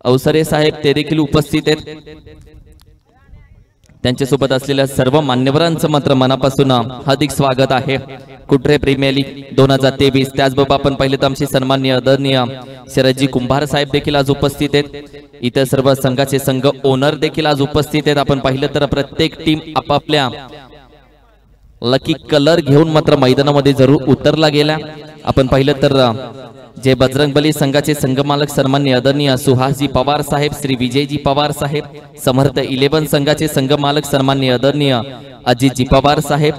अवसरे साहेब ते देखील उपस्थित आहेत। त्यांच्यासोबत असलेल्या सर्व मान्यवरांचं मात्र मनापासून हार्दिक स्वागत आहे कुटरे प्रीमियर लीग 2023। त्याचबरोबर आपण पाहिले तर आमचे सन्माननीय आदरणीय शरदजी कुंभार साहेब देखील आज उपस्थित आहेत। इतर सर्व संघाचे संघ ओनर देखील आज उपस्थित आहेत। आपण पाहिलं तर प्रत्येक टीम आपापल्या लकी कलर घेऊन मात्र मैदानामध्ये जरूर उतरला गेला। आपण पाहिलं तर जे बजरंगबली संघाचे संघमालक सन्माननीय आदरणीय सुहासजी पवार साहेब, श्री विजयजी पवार साहेब, समर्थ 11 संघाचे संघमालक सन्माननीय आदरणीय अजितजी पवार साहेब,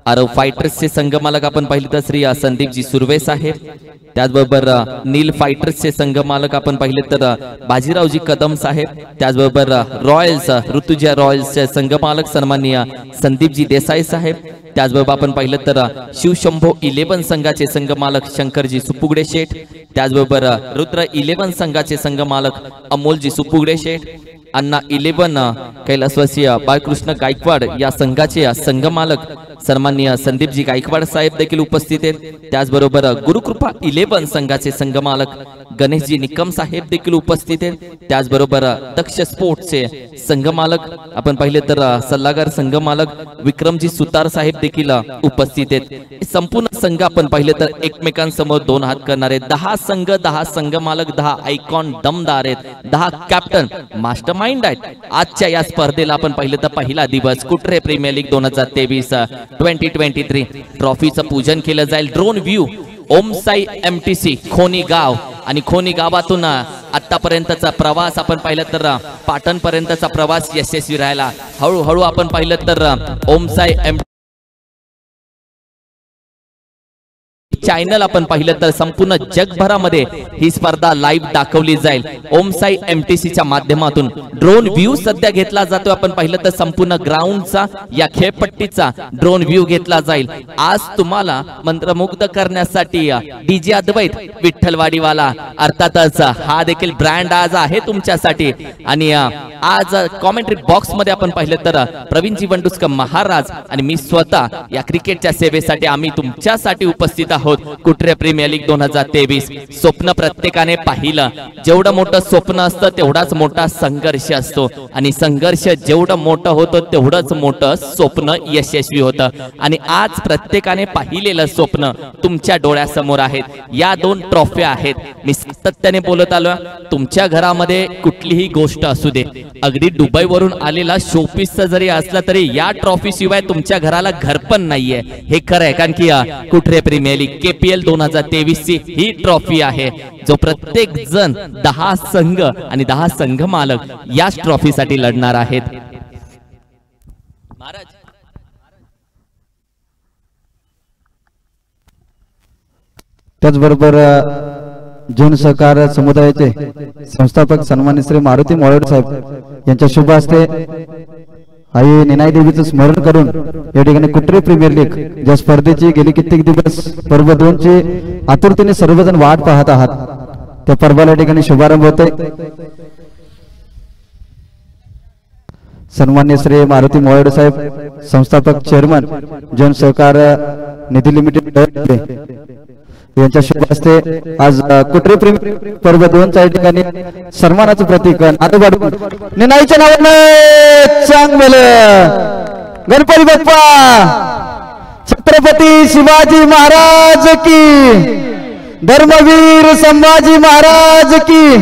आरव फायटर्सचे संघमालक आपण पाहिले तर श्री संदीपजी सुर्वे साहेब, त्याचबरोबर नील फायटर्सचे संघमालक आपण पाहिले तर बाजीरावजी कदम साहेब, त्याचबरोबर रॉयल्स ऋतुजा रॉयल्सचे संघमालक सन्माननीय संदीपजी देसाई साहेब, त्याचबरोबर आपण पाहिलं तर शिवशंभो 11 संघाचे संघमालक शंकरजी सुपुगडे शेठ, त्याचबरोबर रुद्र 11 संघाचे संघमालक अमोलजी सुपुगडे शेठ, अन्ना 11 कैलासवासी बाळकृष्ण गायकवाड या संघाचे संघमालक सन्माननीय संदीपजी गायकवाड साहेब देखील उपस्थित आहेत। त्याचबरोबर गुरुकृपा 11 संघाचे संघमालक गणेशजी निकम साहेब देखील उपस्थित आहेत। त्याचबरोबर दक्ष स्पोर्ट्सचे संघमालक आपण पाहिले तर सल्लागार संघमालक विक्रमजी सुतार साहेब देखील उपस्थित आहेत। संपूर्ण संघ आपण पाहिले तर एकमेकांसमोर दोन हात करणारे 10 संघ, 10 संघमालक, 10 आयकॉन दमदार आहेत, 10 कॅप्टन मास्टरमाइंड आहेत। आजच्या या स्पर्धेला आपण पाहिलं तर पहिला दिवस कुटरे प्रीमियर लीग 2023 ट्रॉफीचं पूजन केलं जाईल। ड्रोन व्ह्यू ओमसाई MTC खोनी गाव आणि खोनी गावातून आतापर्यंतचा प्रवास आपण पाहिलं तर पाटण पर्यंतचा प्रवास यशस्वी राहिला। हळूहळू आपण पाहिलं तर ओमसाई चॅनल आपण पाहिलं तर संपूर्ण जगभरामध्ये ही स्पर्धा लाईव्ह दाखवली जाईल। ओमसाई MTCच्या माध्यमातून ड्रोन व्ह्यू सध्या घेतला जातो। आपण पाहिलं तर संपूर्ण ग्राउंडचा या खेळपट्टीचा ड्रोन व्ह्यू घेतला जाईल। आज तुम्हाला मंत्रमुग्ध करण्यासाठी डीजे अद्वैत विठ्ठलवाडीवाला अर्थातच हा देखील ब्रँड आज आहे तुमच्यासाठी। आणि आज कॉमेंट्री बॉक्स मध्ये आपण पाहिलं तर प्रवीणजी वंडुस्कर महाराज आणि मी स्वतः या क्रिकेटच्या सेवेसाठी आम्ही तुमच्यासाठी उपस्थित आहोत। कुटरे प्रीमियर लीग 2023 स्वप्न प्रत्येकाने पाहिलं, जेवढं मोठं स्वप्न असतं तेवढाच मोठा संघर्ष असतो आणि संघर्ष जेवढं मोठं होतं तेवढंच मोठं स्वप्न यशस्वी होतं। आणि आज प्रत्येकाने पाहिलेलं स्वप्न तुमच्या डोळ्यासमोर आहेत। या 2 ट्रॉफ्या आहेत। मी सातत्याने बोलत आलो, तुमच्या घरामध्ये कुठलीही गोष्ट असू दे, अगदी दुबईवरून आलेला शोपीसचा जरी असला तरी या ट्रॉफी शिवाय तुमच्या घराला घर पण नाहीये, हे खरं आहे। कारण की कुटरे प्रीमियर लीग KPL 2023 ची ही ट्रॉफी आहे जो प्रत्येक जण 10 संघ आणि 10 संघ मालक याच ट्रॉफीसाठी लढणार आहेत। महाराज त्याचबरोबर जून सहकार समुदायाचे संस्थापक सन्माननीय श्री मारुती मोळवडे साहेब यांच्या शुभ हस्ते आई निनाई देवीचं स्मरण करून या ठिकाणी कुटरे प्रीमियर लीग ज्या स्पर्धेची गेली कित्येक दिवस पर्व 2 ची आतुरतेने सर्वजण वाट पाहत आहात, त्या पर्वाला ठिकाणी शुभारंभ होतोय। सन्माननीय श्री मारुती मोळवडे साहेब संस्थापक चेअरमन जन सहकार निधी लिमिटेड यांच्या शुभ हस्ते आज कुटरे प्रीमियर पर्व 2 च्या ठिकाणी सन्मानाचं प्रतीक निनाईच्या नावानं चांगलं गणपती बाप्पा छत्रपती शिवाजी महाराज की, धर्मवीर संभाजी महाराज की।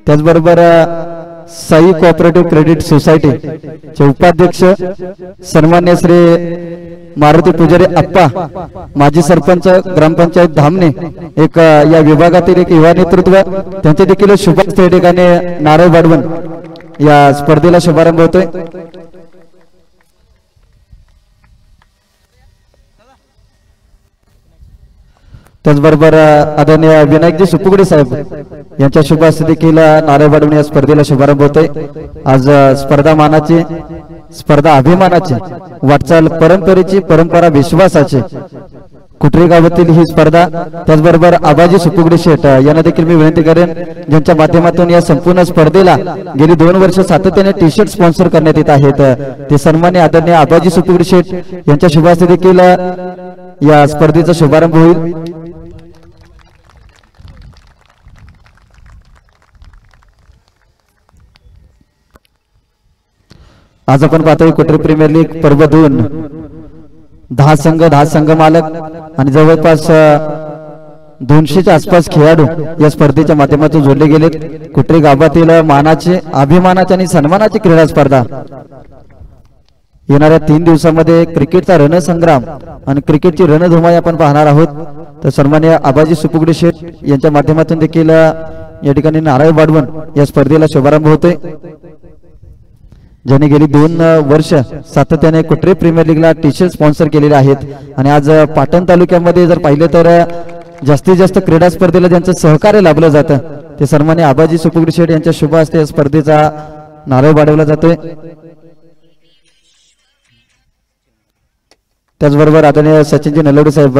त्याचबरोबर साई कोऑपरेटिव्ह क्रेडिट सोसायटी चे उपाध्यक्ष सन्मान्य श्री मारुती पुजारी अप्पा, माजी सरपंच ग्रामपंचायत धामणे, एक या विभागातील एक युवा नेतृत्व, त्यांचे देखील शुभ हस्ते ठिकाणी नारळ वाढवून या स्पर्धेला शुभारंभ होतोय। त्याचबरोबर आदरणीय विनायकजी सुपुगडे साहेब यांच्या शुभ हस्ते देखील नारळ वाढवून या स्पर्धेला शुभारंभ होतोय। आज स्पर्धा अभिमानाची वाटचाल परंपरेची, परंपरा विश्वासाची कुटरे गावातील ही स्पर्धा। त्याचबरोबर आबाजी सुपुगडे शेठ यांना देखील मी विनंती करेन, ज्यांच्या माध्यमातून या संपूर्ण स्पर्धेला गेली 2 वर्ष सातत्याने टी-शर्ट स्पॉन्सर करण्यात येत आहेत, ते सन्मान्य आदरणीय आबाजी सुपुगडे शेठ यांच्या शुभ हस्ते देखील या स्पर्धेचा शुभारंभ होईल। आज आपण पाहतोय कुटरी प्रीमियर लीग पर्व 2 10 संघ मालक आणि जवळपास 200च्या आसपास खेळाडू या स्पर्धेच्या माध्यमातून जोडले गेलेत. कुटरी गावातील मानाचे, अभिमानाचे आणि सन्मानाची क्रीडा स्पर्धा. येणाऱ्या 3 दिवसांमध्ये क्रिकेटचा रणसंग्राम आणि क्रिकेटची रणधुमाळी आपण पाहणार आहोत. तर सन्माननीय आबाजी सुपुगडे शेठ यांच्या माध्यमातून देखील या ठिकाणी नारळ वाढवून या स्पर्धेला शुभारंभ होतोय, ज्यांनी गेली 2 वर्ष सातत्याने कुटरी प्रीमियर लीगला टी-शर्ट स्पॉन्सर केलेले आहेत. आणि आज पाटण तालुक्यामध्ये जर पाहिलं तर जास्तीत जास्त क्रीडा स्पर्धेला ज्यांचं सहकार्य लाभलं जातं ते सन्माननीय आबाजी सुपुगडे शेठ यांच्या शुभ हस्ते या स्पर्धेचा नारळ वाढवला जातोय. त्याचबरोबर आदरणीय सचिनजी नलवडे साहेब,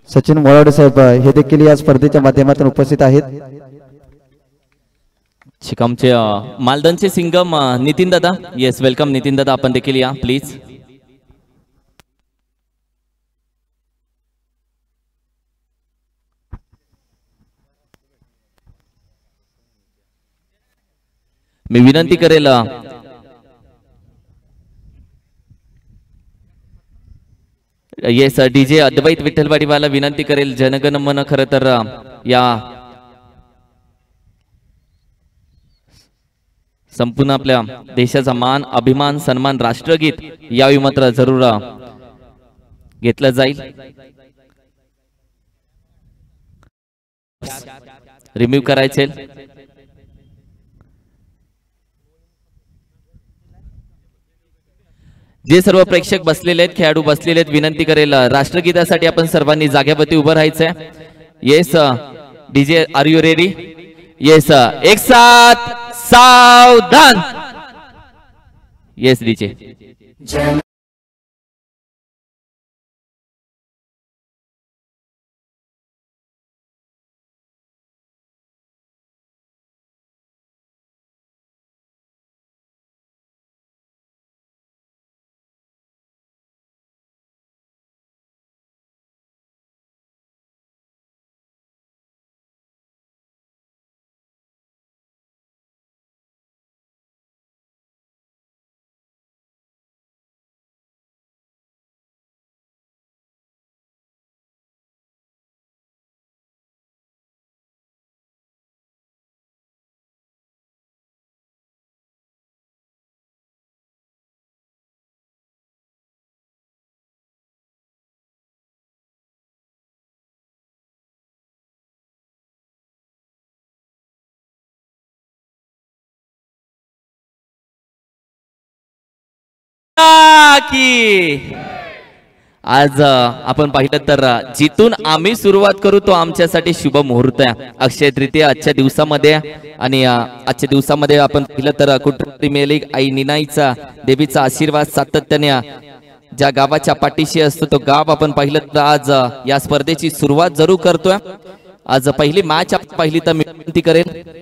सचिन मोळावडे साहेब हे देखील या स्पर्धेच्या माध्यमातून उपस्थित आहेत. शिकामचे मालदनचे सिंगम नितीन दादा. येस, वेलकम नितीन दादा, आपण देखील या प्लीज. मी विनंती करेल येस डीजे अद्वैत विठ्ठलवाडीवाला विनंती करेल जनगण मन खरं तर या संपूर्ण आपल्या देशाचा मान, अभिमान, सन्मान, राष्ट्रगीत यावेळी मात्र जरूर घेतलं जाईल. रिम्यूव्ह करायचे. जे सर्व प्रेक्षक बसलेले आहेत, खेळाडू बसलेले आहेत, विनंती करेल राष्ट्रगीतासाठी आपण सर्वांनी जागेवरती उभं राहायचंय. Yes DJ, are you ready? Yes, एक साथ सावधान. Yes DJ. की आज आपण पाहिलं तर जिथून आम्ही सुरुवात करू तो आमच्यासाठी शुभ मुहूर्त आहे. अक्षय तृतीया आजच्या दिवसामध्ये आणि आजच्या दिवसामध्ये आपण पाहिलं तर कुटुंब प्रीमियर लीग आई निनाईचा देवीचा आशीर्वाद सातत्याने ज्या गावाच्या पाठीशी असतो तो गाव आपण पाहिलं तर आज या स्पर्धेची सुरुवात जरूर करतोय. आज पहिली मॅच पहिली तर मी विनंती करेन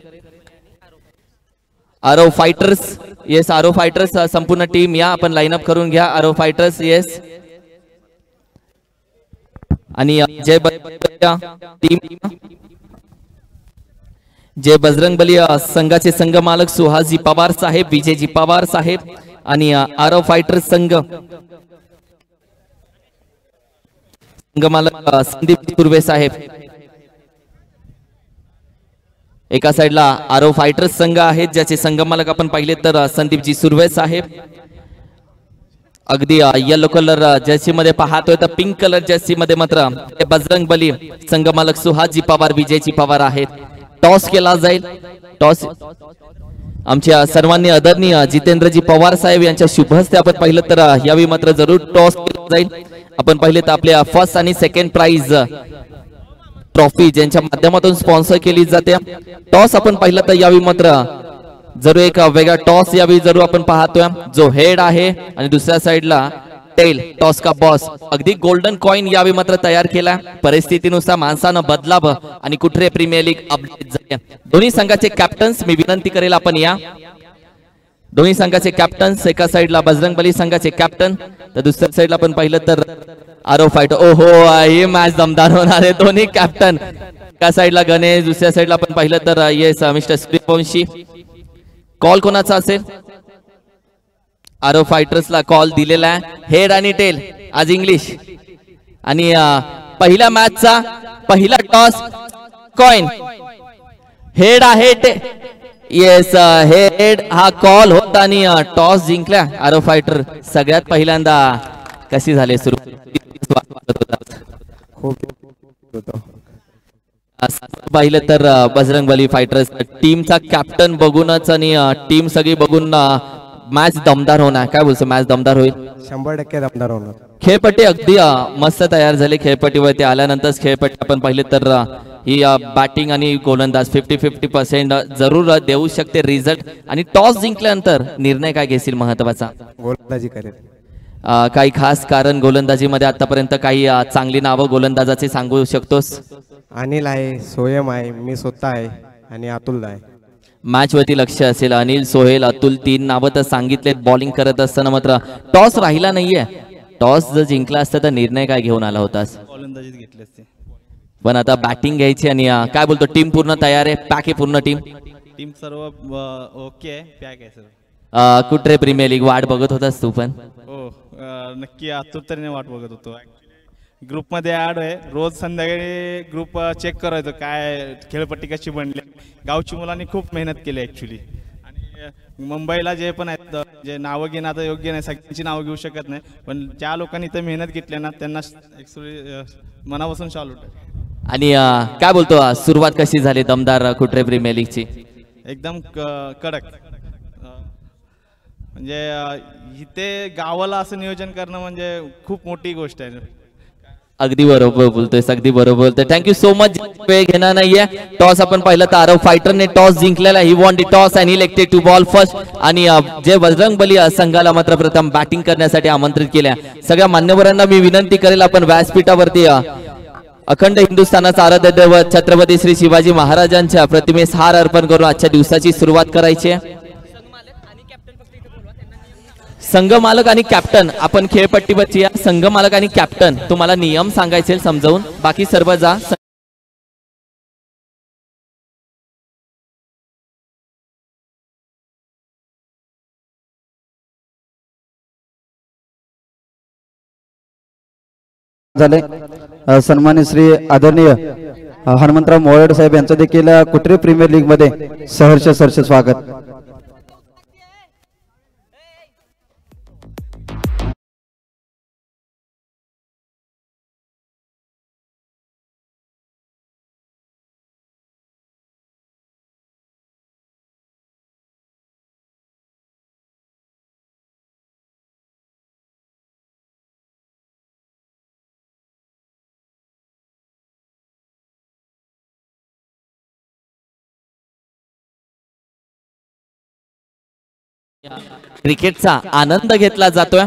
आरो फायटर्स. येस, आरो फायटर्स संपूर्ण टीम या, आपण लाईनअप करून घ्या. आरो फायटर्स येस. आणि जय टीम, जय बजरंग बली संघाचे संघ मालक सुहासजी पवार साहेब, विजयजी पवार साहेब आणि आरो फायटर्स संघ मालक संदीप सुर्वे साहेब. एका साइडला आरो फायटर्स संघ आहेत ज्याचे संघ मालक आपण पाहिले तर संदीपजी सुर्वे साहेब. अगदी येलो कलर जर्सी मध्ये पाहतोय तर पिंक कलर जर्सी मध्ये मात्र बजरंग बली संघ मालक सुहासजी पवार, विजयजी पवार आहेत. टॉस केला जाईल. टॉस आमच्या सर्वांनी आदरणीय जितेंद्रजी पवार साहेब यांच्या शुभ हस्ते आपण पाहिलं तर यावेळी मात्र जरूर टॉस केला जाईल. आपण पाहिले तर आपल्या फर्स्ट आणि सेकंड प्राइज ट्रॉफी ज्यांच्या माध्यमातून स्पॉन्सर केली जाते. टॉस आपण पाहिलं तर यावेळी मात्र जरूर एक वेगळा टॉस यावेळी जरूर आपण पाहतोय. जो हेड आहे आणि दुसऱ्या साइडला टेल, टॉस का बॉस. अगदी गोल्डन कॉइन यावेळी मात्र तयार केला. परिस्थितीनुसार माणसानं बदलावं आणि कुठे प्रीमियर लीग अपडेट झाले. दोन्ही संघाचे कॅप्टन्स मी विनंती करेल आपण या. दोन्ही संघाचे कॅप्टन्स, एका साइडला बजरंग बली संघाचे कॅप्टन तर दुसऱ्या साइडला आपण पाहिलं तर आरो फायटर. ओहो, ही मॅच दमदार होणार आहे. दोन्ही कॅप्टन, एका साइडला गणेश, दुसऱ्या साइडला आपण पाहिलं तर येस मिस्टर सूर्यवंशी. कॉल कोणाचा असेल? आरो फायटर्सला कॉल दिलेला आहे हेड आणि टेल आज इंग्लिश आणि पहिल्या मॅचचा पहिला टॉस कॉइन हेड आहे येस हेड हा कॉल होता आणि टॉस जिंकला आरो फायटर सगळ्यात पहिल्यांदा कशी झाली सुरू पाहिलं तर बजरंगबली फायटर्स टीमचा कॅप्टन बघूनच आणि टीम सगळी बघून मॅच दमदार होणार काय बोलतो मॅच दमदार होईल 100% दमदार होणार खेळपट्टी अगदी मस्त तयार झाली खेळपट्टीवरती आल्यानंतर खेळपट्टी आपण पाहिले तर ही बॅटिंग आणि गोलंदाज 50-50% जरूर देऊ शकते रिझल्ट आणि टॉस जिंकल्यानंतर निर्णय काय घेशील महत्वाचा गोलंदाजी करेल काही खास कारण गोलंदाजीमध्ये आतापर्यंत काही चांगली नावं गोलंदाजाचे सांगू शकतोस अनिल आहे सोयम आहे मी स्वतः आहे आणि अतुल आहे मॅच वरती लक्ष असेल अनिल सोहेल अतुल 3 नावं तर सांगितलेत बॉलिंग करत असताना मात्र टॉस राहिला नाहीये टॉस जर जिंकला असता तर निर्णय काय घेऊन आला होतास गोलंदाजीत घेतले असते पण आता बॅटिंग घ्यायची आणि काय बोलतो टीम पूर्ण तयार आहे पॅक आहे पूर्ण टीम टीम सर्व ओके आहे पॅक आहे सर्व कुठे प्रीमियर लीग वाट बघत होतास तू पण हो नक्की आतुरतेने वाट बघत होतो ग्रुपमध्ये ॲड आहे रोज संध्याकाळी ग्रुप चेक करायचो काय खेळपट्टी कशी बनली गावची मुलांनी खूप मेहनत केली ॲक्च्युली आणि मुंबईला जे पण आहेत जे नावं घेणं आता योग्य नाही सगळ्यांची नावं घेऊ शकत नाही पण ज्या लोकांनी इथं मेहनत घेतली ना त्यांना ॲक्च्युली मनापासून शालूट आणि काय बोलतो सुरुवात कशी झाली दमदार कुठे प्रीमियर लीगची एकदम कडक म्हणजे इथे गावाला असं नियोजन करणं म्हणजे खूप मोठी गोष्ट आहे अगदी बरोबर बोलतोय अगदी बरोबर बोलतोय थँक्यू सो मच वेळ घेणार नाहीये टॉस आपण पाहिलं तर आरव फायटरने टॉस जिंकलेला ही won the toss and elected to bowl first आणि जे बजरंगबली संघाला मात्र प्रथम बॅटिंग करण्यासाठी आमंत्रित केल्या सगळ्या मान्यवरांना मी विनंती करेल आपण व्यासपीठावरती अखंड हिंदुस्थानाचा आराध्य दैवत छत्रपती श्री शिवाजी महाराजांच्या प्रतिमेस हार अर्पण करून आजच्या दिवसाची सुरुवात करायची आहे संघ मालक आणि कॅप्टन आपण खेळपट्टीवरची संघ मालक आणि कॅप्टन तुम्हाला नियम सांगायचे समजावून बाकी सर्व जा झाले सन्मान्य श्री आदरणीय हनुमंतराव मोहोळ साहेब यांचं देखील कुठे प्रीमियर लीग मध्ये सहर्ष स्वागत क्रिकेटचा आनंद घेतला जातोय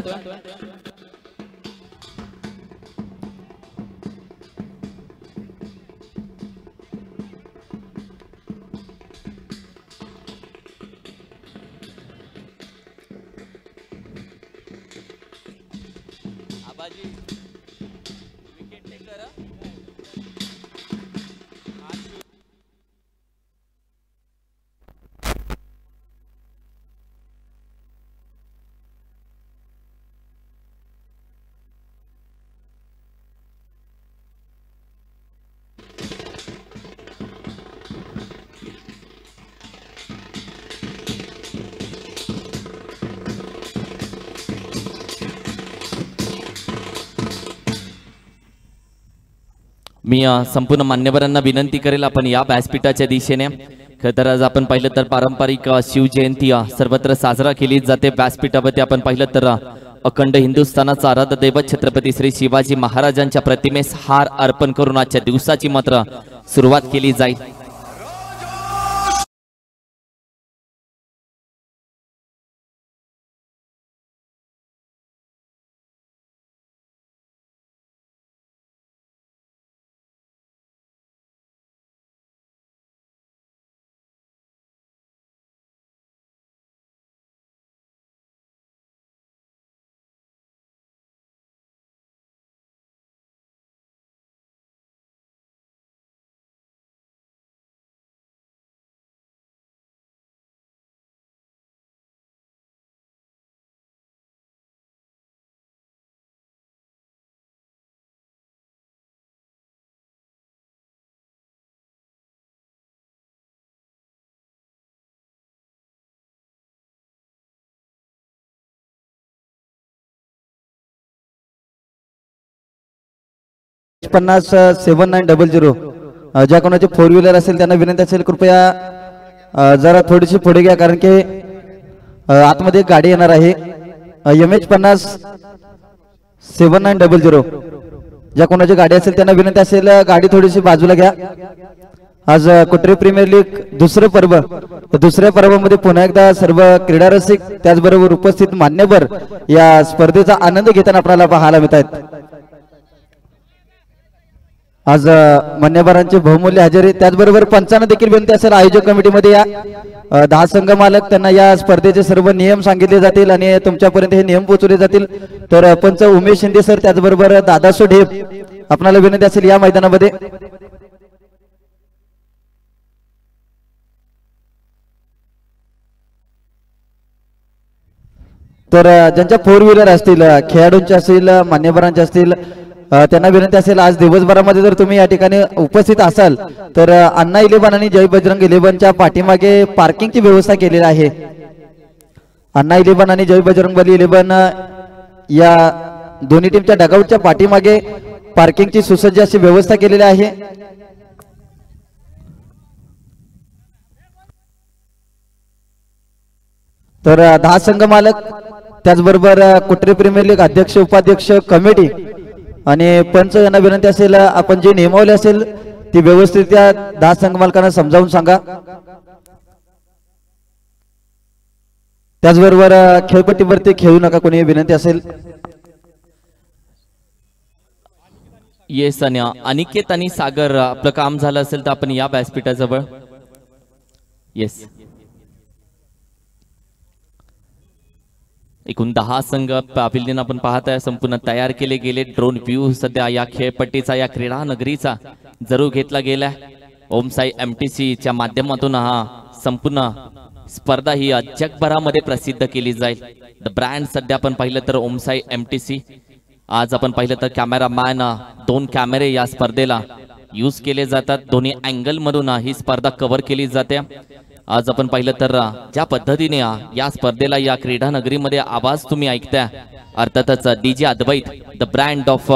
मी संपूर्ण मान्यवरांना विनंती करेल आपण या व्यासपीठाच्या दिशेने तर आज आपण पाहिलं तर पारंपरिक शिवजयंती सर्वत्र साजरा केली जाते व्यासपीठावरती आपण पाहिलं तर अखंड हिंदुस्थानाचा आराध्य दैवत छत्रपती श्री शिवाजी महाराजांच्या प्रतिमेस हार अर्पण करून आजच्या दिवसाची मात्र सुरुवात केली जाईल 507900 ज्या कोणाचे 4 व्हीलर असेल त्यांना विनंती असेल कृपया जरा थोडीशी पुढे घ्या, कारण की आतमध्ये एक गाडी येणार आहे. MH 507900 ज्या कोणाची गाडी असेल त्यांना विनंती असेल गाडी थोडीशी बाजूला घ्या. आज कुटरी प्रीमियर लीग दुसरं पर्व, दुसऱ्या पर्वामध्ये पुन्हा एकदा सर्व क्रीडा रसिक त्याचबरोबर उपस्थित मान्यवर या स्पर्धेचा आनंद घेताना आपल्याला पाहायला मिळत आहेत. आज मान्यवरांचे बहुमूल्य हजेरी, त्याचबरोबर पंचांना देखील विनंती असेल आयोजक कमिटीमध्ये या 10 संघ मालक, त्यांना या स्पर्धेचे सर्व नियम सांगितले जातील आणि तुमच्यापर्यंत हे नियम पोहोचवले जातील. तर पंच उमेश शिंदे सर त्याचबरोबर दादासो ढेप आपल्याला विनंती असेल या मैदानामध्ये. तर ज्यांच्या 4 व्हीलर असतील, खेळाडूंच्या असतील, मान्यवरांच्या असतील, त्यांना विनंती असेल आज दिवसभरामध्ये जर तुम्ही या ठिकाणी उपस्थित असाल तर अण्णा इलेव्हन आणि जय बजरंग इलेव्हनच्या पाठीमागे पार्किंगची व्यवस्था केलेली आहे. अण्णा इलेव्हन आणि जय बजरंग बली इलेव्हन या दोन्ही टीमच्या डगआउटच्या पाठीमागे पार्किंगची सुसज्ज अशी व्यवस्था केलेली आहे. तर 10 संघ मालक त्याचबरोबर कुटरी प्रीमियर लीग अध्यक्ष उपाध्यक्ष कमिटी आणि पंच यांना विनंती असेल आपण जे नियमावली असेल ती व्यवस्थित त्या 10 संघ मालकांना समजावून सांगा. त्याचबरोबर खेळपट्टीवरती खेळू नका कोणी, विनंती असेल. येस, आणि अनिकेत आणि सागर आपलं काम झालं असेल तर आपण या व्यासपीठाजवळ. येस, एकूण 10 संघ पाविलियन आपण पाहत आहे संपूर्ण तयार केले गेले. ड्रोन व्ह्यू सध्या या खेळपट्टीचा या क्रीडा नगरीचा जरूर घेतला गेलाय. ओम साई MTC च्या माध्यमातून हा संपूर्ण स्पर्धा ही जगभरामध्ये प्रसिद्ध केली जाईल. द ब्रँड सध्या आपण पाहिलं तर ओम साई MTC. आज आपण पाहिलं तर कॅमेरामॅन 2 कॅमेरे या स्पर्धेला यूज केले जातात. दोन्ही अँगल मधून ही स्पर्धा कव्हर केली जाते. आज आपण पाहिलं तर ज्या पद्धतीने या स्पर्धेला या क्रीडा नगरीमध्ये आवाज तुम्ही ऐकताय, अर्थातच DJ Advait the brand of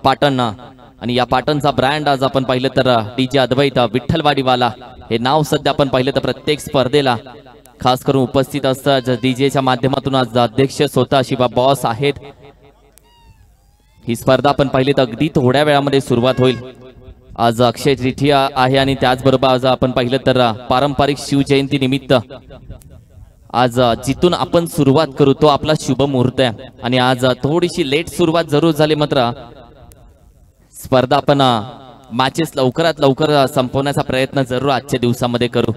Patan, आणि या पाटणचा ब्रँड आज आपण पाहिलं तर DJ अद्वैत विठ्ठलवाडीवाला हे नाव सध्या आपण पाहिलं तर प्रत्येक स्पर्धेला खास करून उपस्थित असतं. DJच्या माध्यमातून आज अध्यक्ष स्वतः शिवा बॉस आहेत. ही स्पर्धा आपण पाहिली तर अगदी थोड्या वेळामध्ये सुरुवात होईल. आज अक्षय तृतीया आहे आणि त्याचबरोबर आज आपण पाहिलं तर पारंपरिक शिवजयंती निमित्त आज जिथून आपण सुरुवात करू तो आपला शुभ मुहूर्त आहे. आणि आज थोडीशी लेट सुरुवात जरूर झाली, मात्र स्पर्धा आपण मॅचेस लवकरात लवकर संपवण्याचा प्रयत्न जरूर आजच्या दिवसामध्ये करू.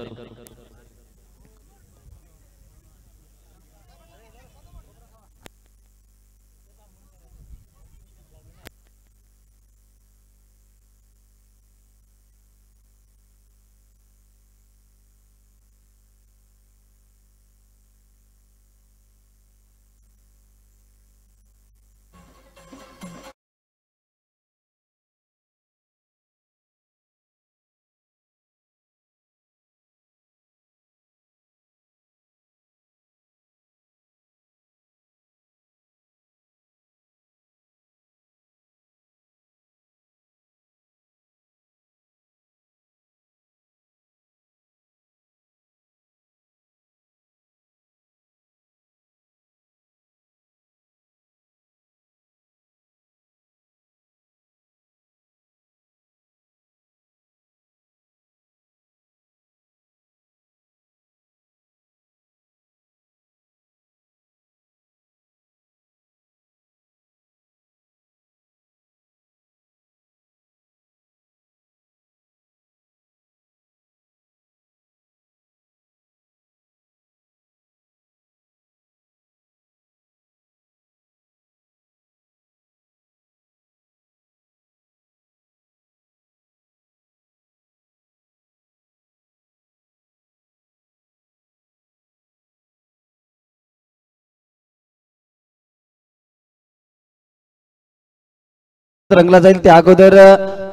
रंगला जाईल त्या अगोदर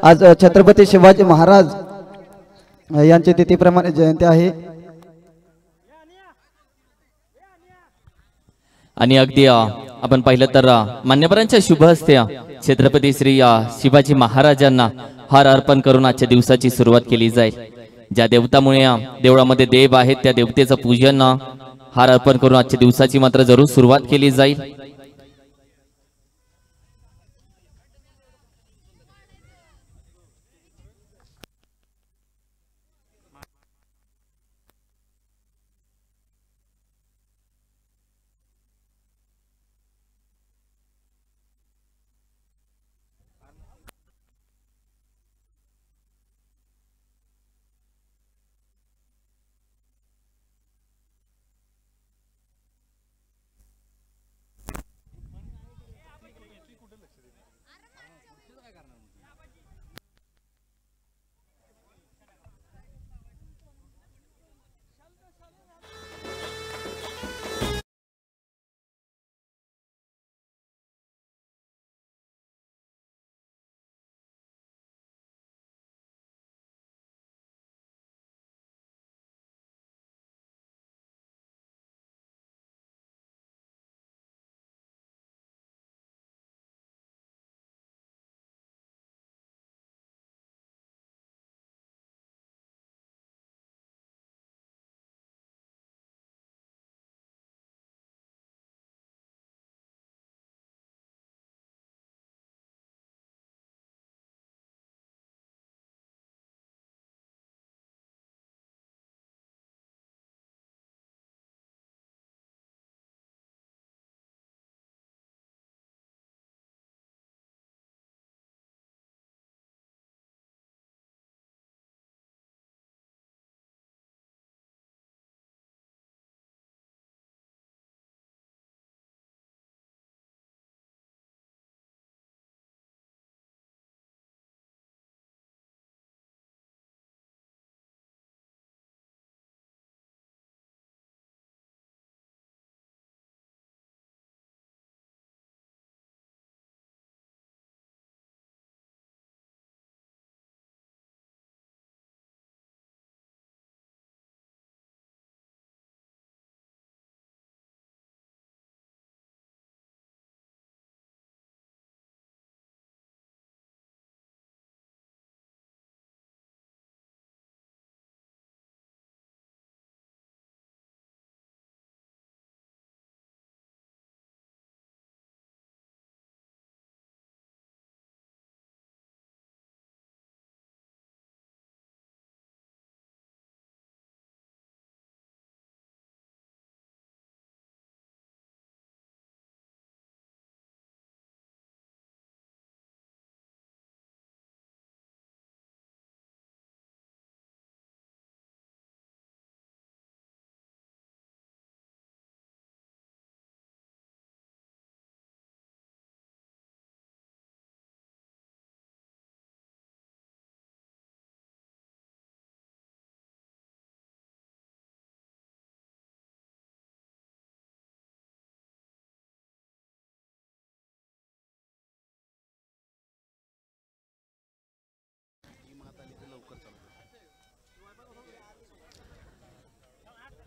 आज छत्रपती शिवाजी महाराज यांची तिथीप्रमाणे जयंती आहे. आणि अगदी आपण पाहिलं तर मान्यवरांच्या शुभ हस्ते छत्रपती श्री शिवाजी महाराजांना हार अर्पण करून आजच्या दिवसाची सुरुवात केली जाईल। ज्या देवतामुळे देवळामध्ये देव आहेत त्या देवतेचं पूजन हार अर्पण करून आजच्या दिवसाची मात्र जरूर सुरुवात केली जाईल।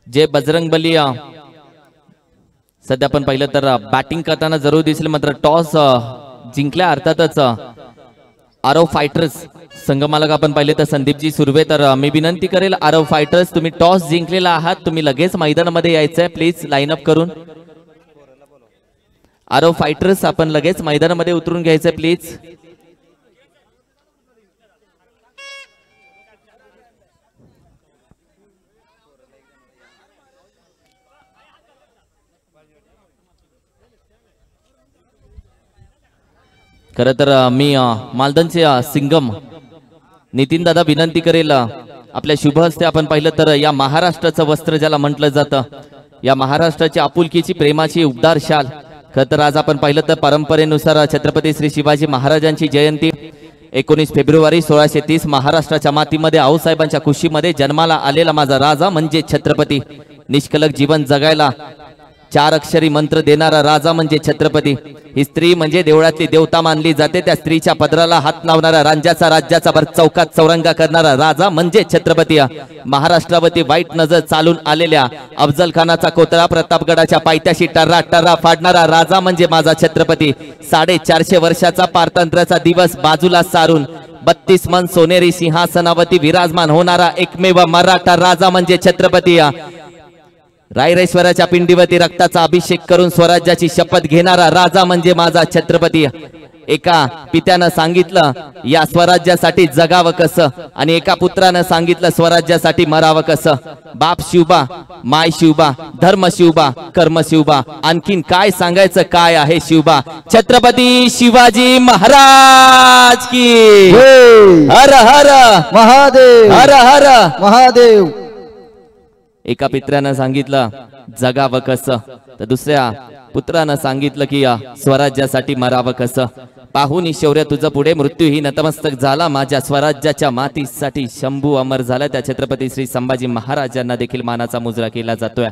जे बजरंगबली सध्या आपण पाहिलं तर बॅटिंग करताना जरूर दिसेल, मात्र टॉस जिंकल्या अर्थातच आरव फायटर्स संघमालक आपण पाहिले तर संदीपजी सुर्वे, तर मी विनंती करेल आरव फायटर्स तुम्ही टॉस जिंकलेला आहात, तुम्ही लगेच मैदानामध्ये यायचंय प्लीज लाईन अप करून। आरव फायटर्स आपण लगेच मैदानामध्ये उतरून घ्यायचंय प्लीज। खरं तर मी मालदनचे सिंगम नितीन दादा विनंती करेल आपल्या शुभ हस्ते आपण पाहिलं तर या महाराष्ट्राचं वस्त्र ज्याला म्हटलं जातं, या महाराष्ट्राची आपुलकीची प्रेमाची उबदार शाल, खरं तर आज आपण पाहिलं तर परंपरेनुसार छत्रपती श्री शिवाजी महाराजांची जयंती 19 फेब्रुवारी 1630 महाराष्ट्राच्या मातीमध्ये आऊसाहेबांच्या कुशीमध्ये जन्माला आलेला माझा राजा म्हणजे छत्रपती, निष्कलंक जीवन जगायला चार अक्षरी मंत्र देणारा राजा म्हणजे छत्रपती. ही स्त्री म्हणजे देवळातली देवता मानली जाते. त्या स्त्रीच्या पदराला हात लावणारा राज्याचा भर चौकात चौरंगा करणारा राजा म्हणजे छत्रपती. महाराष्ट्रावरती वाईट नजर चालून आलेल्या अफजल खानाचा कोतळा प्रतापगडाच्या पायथ्याशी टर्रा टर्रा फाडणारा राजा म्हणजे माझा छत्रपती. 450 वर्षाचा पारतंत्र्याचा दिवस बाजूला सारून 32 मन सोनेरी सिंहासनावरती विराजमान होणारा एकमेव मराठा राजा म्हणजे छत्रपती. रायरेश्वराच्या पिंडीवरती रक्ताचा अभिषेक करून स्वराज्याची शपथ घेणारा राजा म्हणजे माझा छत्रपती. एका पित्यानं सांगितलं या स्वराज्यासाठी जगावं कसं आणि एका पुत्रानं सांगितलं स्वराज्यासाठी मरावं कसं. बाप शिवबा, माय शिवबा, धर्म शिवबा, कर्म शिवबा, आणखीन काय सांगायचं काय आहे शिवबा. छत्रपती शिवाजी महाराज की हर हर महादेव, हर हर महादेव. एका पित्र्यानं सांगितलं जगावं कसं तर दुसऱ्या पुत्रानं सांगितलं की स्वराज्यासाठी मरावं कसं. पाहून शौर्य तुझं पुढे मृत्यूही नतमस्तक झाला. माझ्या स्वराज्याच्या मातीसाठी शंभू अमर झाला. त्या छत्रपती श्री संभाजी महाराजांना देखील मानाचा मुजरा केला जातोय.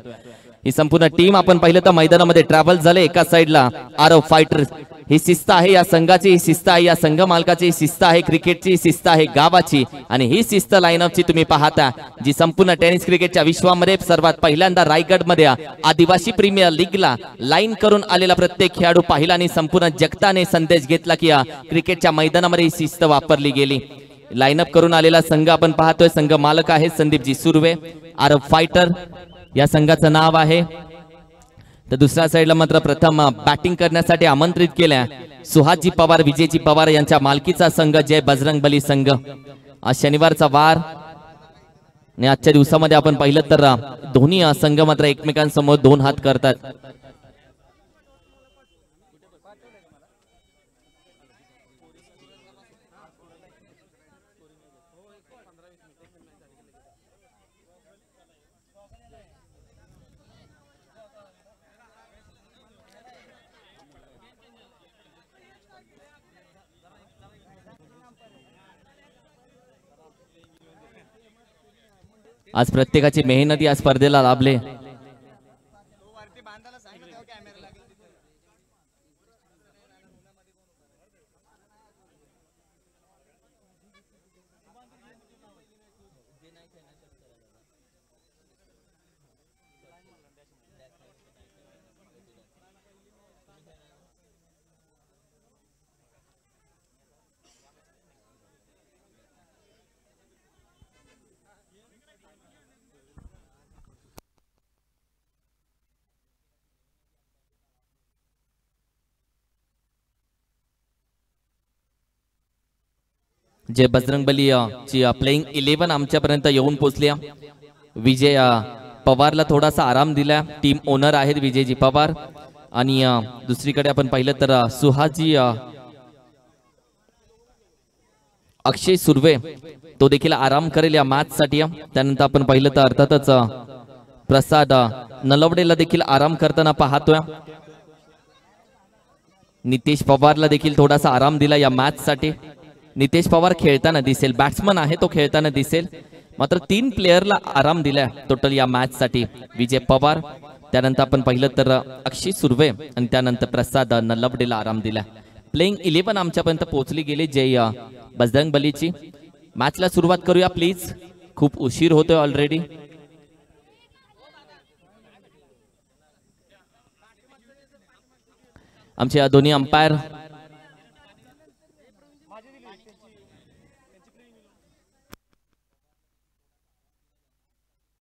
ही संपूर्ण टीम आपण पाहिलं तर मैदानामध्ये ट्रॅव्हल झाले. एका साईडला आरव फायटर ही शिस्त आहे या संघाची, ही शिस्त आहे या संघ मालकाची, ही शिस्त आहे क्रिकेटची, ही शिस्त आहे गावाची आणि ही शिस्त लाईनअपची तुम्ही पाहता जी संपूर्ण टेनिस क्रिकेटच्या विश्वामध्ये सर्वात पहिल्यांदा रायगडमध्ये आदिवासी प्रीमियर लीगला लाईन करून आलेला प्रत्येक खेळाडू पाहिला आणि संपूर्ण जगताने संदेश घेतला की क्रिकेटच्या मैदानामध्ये ही शिस्त वापरली गेली. लाईनअप करून आलेला संघ आपण पाहतोय. संघ मालक आहे संदीपजी सुर्वे. आरव फायटर या संघाचं नाव आहे. तर दुसऱ्या साईडला मात्र प्रथम बॅटिंग करण्यासाठी आमंत्रित केल्या सुहासजी पवार, विजयजी पवार यांच्या मालकीचा संघ जय बजरंग बली संघ. आज शनिवारचा वार आणि आजच्या दिवसामध्ये आपण पाहिलं तर दोन्ही संघ मात्र एकमेकांसमोर दोन हात करतात. आज प्रत्येकाची मेहनत या स्पर्धेला लाभले. जे बजरंगबली ची प्लेइंग 11 आमच्यापर्यंत येऊन पोहोचली. विजय पवारला थोडासा आराम दिला. टीम ओनर आहेत विजयजी पवार. आणि दुसरीकडे आपण पाहिलं तर सुहासजी अक्षय सुर्वे तो देखील आराम करेल या मॅच साठी. त्यानंतर आपण पाहिलं तर अर्थातच प्रसाद नलवडेला देखील आराम करताना पाहतोय. नितेश पवारला देखील थोडासा आराम दिला या मॅच साठी. नितेश पवार खेळताना दिसेल, बॅट्समन आहे तो खेळताना दिसेल. मात्र 3 प्लेयरला आराम दिलाय टोटल या मॅच साठी. विजय पवार, त्यानंतर आपण पाहिलं तर अक्षय सुर्वे आणि त्यानंतर प्रसाद नलवडेला आराम दिला. प्लेइंग 11 आमच्यापर्यंत पोहोचली गेली जय बजरंग बलीची. मॅचला सुरुवात करूया प्लीज, खूप उशीर होतोय ऑलरेडी. आमचे दोन्ही अंपायर